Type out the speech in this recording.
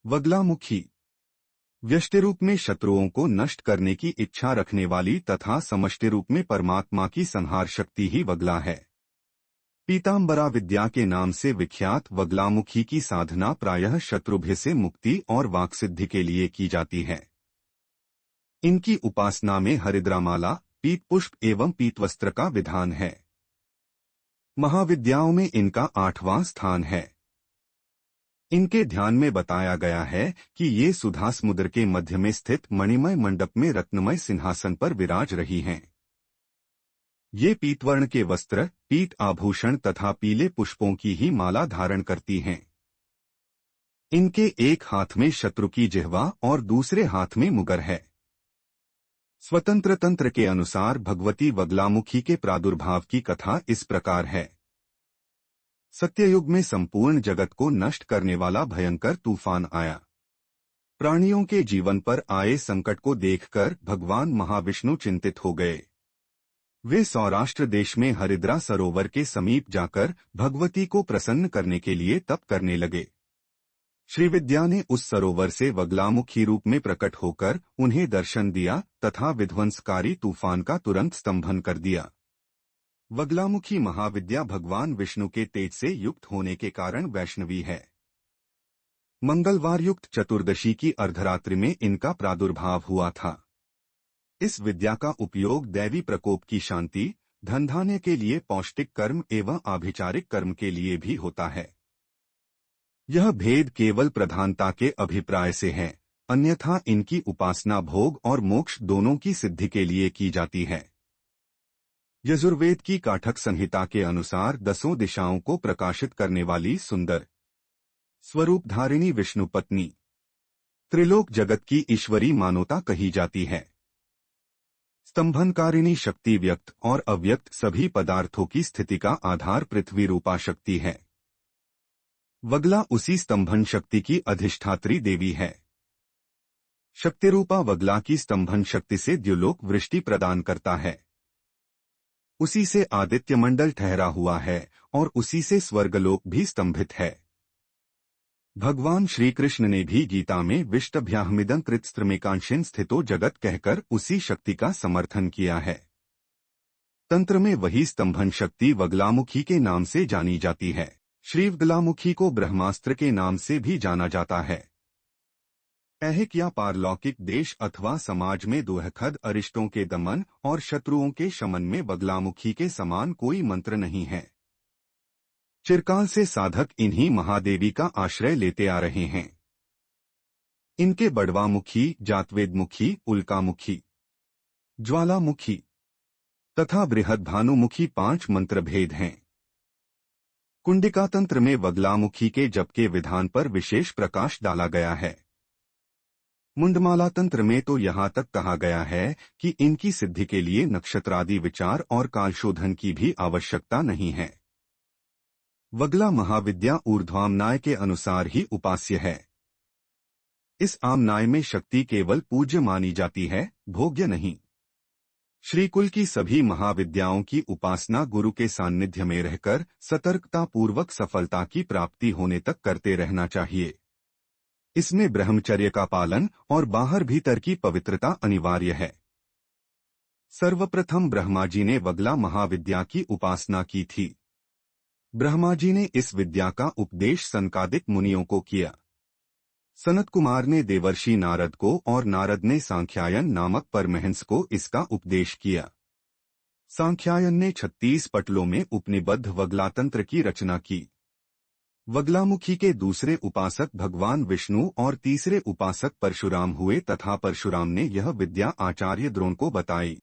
वगलामुखी व्यष्टि रूप में शत्रुओं को नष्ट करने की इच्छा रखने वाली तथा समष्टि रूप में परमात्मा की संहार शक्ति ही वगला है। पीतांबरा विद्या के नाम से विख्यात वगलामुखी की साधना प्रायः शत्रुभय से मुक्ति और वाक्सिद्धि के लिए की जाती है। इनकी उपासना में हरिद्रामाला, पीत पुष्प एवं पीतवस्त्र का विधान है। महाविद्याओं में इनका 8वां स्थान है। इनके ध्यान में बताया गया है कि ये सुधा समुद्र के मध्य में स्थित मणिमय मंडप में रत्नमय सिंहासन पर विराज रही हैं। ये पीतवर्ण के वस्त्र, पीत आभूषण तथा पीले पुष्पों की ही माला धारण करती हैं। इनके एक हाथ में शत्रु की जिह्वा और दूसरे हाथ में मुगर है। स्वतंत्र तंत्र के अनुसार भगवती वगलामुखी के प्रादुर्भाव की कथा इस प्रकार है। सत्ययुग में संपूर्ण जगत को नष्ट करने वाला भयंकर तूफान आया। प्राणियों के जीवन पर आए संकट को देखकर भगवान महाविष्णु चिंतित हो गए। वे सौराष्ट्र देश में हरिद्रा सरोवर के समीप जाकर भगवती को प्रसन्न करने के लिए तप करने लगे। श्रीविद्या ने उस सरोवर से वगलामुखी रूप में प्रकट होकर उन्हें दर्शन दिया तथा विध्वंसकारी तूफान का तुरंत स्तंभन कर दिया। वगलामुखी महाविद्या भगवान विष्णु के तेज से युक्त होने के कारण वैष्णवी है। मंगलवार युक्त चतुर्दशी की अर्धरात्रि में इनका प्रादुर्भाव हुआ था। इस विद्या का उपयोग दैवी प्रकोप की शांति, धनधान्य के लिए पौष्टिक कर्म एवं आभिचारिक कर्म के लिए भी होता है। यह भेद केवल प्रधानता के अभिप्राय से है, अन्यथा इनकी उपासना भोग और मोक्ष दोनों की सिद्धि के लिए की जाती है। यजुर्वेद की काठक संहिता के अनुसार 10 दिशाओं को प्रकाशित करने वाली सुंदर स्वरूपधारिणी विष्णु पत्नी त्रिलोक जगत की ईश्वरी मानवता कही जाती है। स्तंभनकारिणी शक्ति व्यक्त और अव्यक्त सभी पदार्थों की स्थिति का आधार पृथ्वी रूपा शक्ति है। वगला उसी स्तंभन शक्ति की अधिष्ठात्री देवी है। शक्ति रूपा वगला की स्तंभन शक्ति से द्युलोक वृष्टि प्रदान करता है। उसी से आदित्य मंडल ठहरा हुआ है और उसी से स्वर्गलोक भी स्तंभित है। भगवान श्री कृष्ण ने भी गीता में विष्टभ्याहमिदं कृतस्त्रमेकांशेन स्थितो जगत कहकर उसी शक्ति का समर्थन किया है। तंत्र में वही स्तंभन शक्ति वगलामुखी के नाम से जानी जाती है। श्री वगलामुखी को ब्रह्मास्त्र के नाम से भी जाना जाता है। ऐहिक या पारलौकिक देश अथवा समाज में दुहखद अरिष्टों के दमन और शत्रुओं के शमन में वगलामुखी के समान कोई मंत्र नहीं है। चिरकाल से साधक इन्हीं महादेवी का आश्रय लेते आ रहे हैं। इनके बड़वामुखी, जातवेदमुखी, उल्कामुखी, ज्वालामुखी तथा बृहद्भानुमुखी 5 मंत्र भेद हैं। कुंडिका तंत्र में वगलामुखी के जप के विधान पर विशेष प्रकाश डाला गया है। मुंडमाला तंत्र में तो यहाँ तक कहा गया है कि इनकी सिद्धि के लिए नक्षत्रादि विचार और कालशोधन की भी आवश्यकता नहीं है। वगला महाविद्या ऊर्ध्वामनाय के अनुसार ही उपास्य है। इस आमनाय में शक्ति केवल पूज्य मानी जाती है, भोग्य नहीं। श्रीकुल की सभी महाविद्याओं की उपासना गुरु के सान्निध्य में रहकर सतर्कतापूर्वक सफलता की प्राप्ति होने तक करते रहना चाहिए। इसमें ब्रह्मचर्य का पालन और बाहर भीतर की पवित्रता अनिवार्य है। सर्वप्रथम ब्रह्मा जी ने वगला महाविद्या की उपासना की थी। ब्रह्मा जी ने इस विद्या का उपदेश सनकादिक मुनियों को किया। सनत कुमार ने देवर्षि नारद को और नारद ने सांख्यायन नामक परमहंस को इसका उपदेश किया। सांख्यायन ने 36 पटलों में उपनिबद्ध वगलातंत्र की रचना की। वगलामुखी के दूसरे उपासक भगवान विष्णु और तीसरे उपासक परशुराम हुए तथा परशुराम ने यह विद्या आचार्य द्रोण को बताई।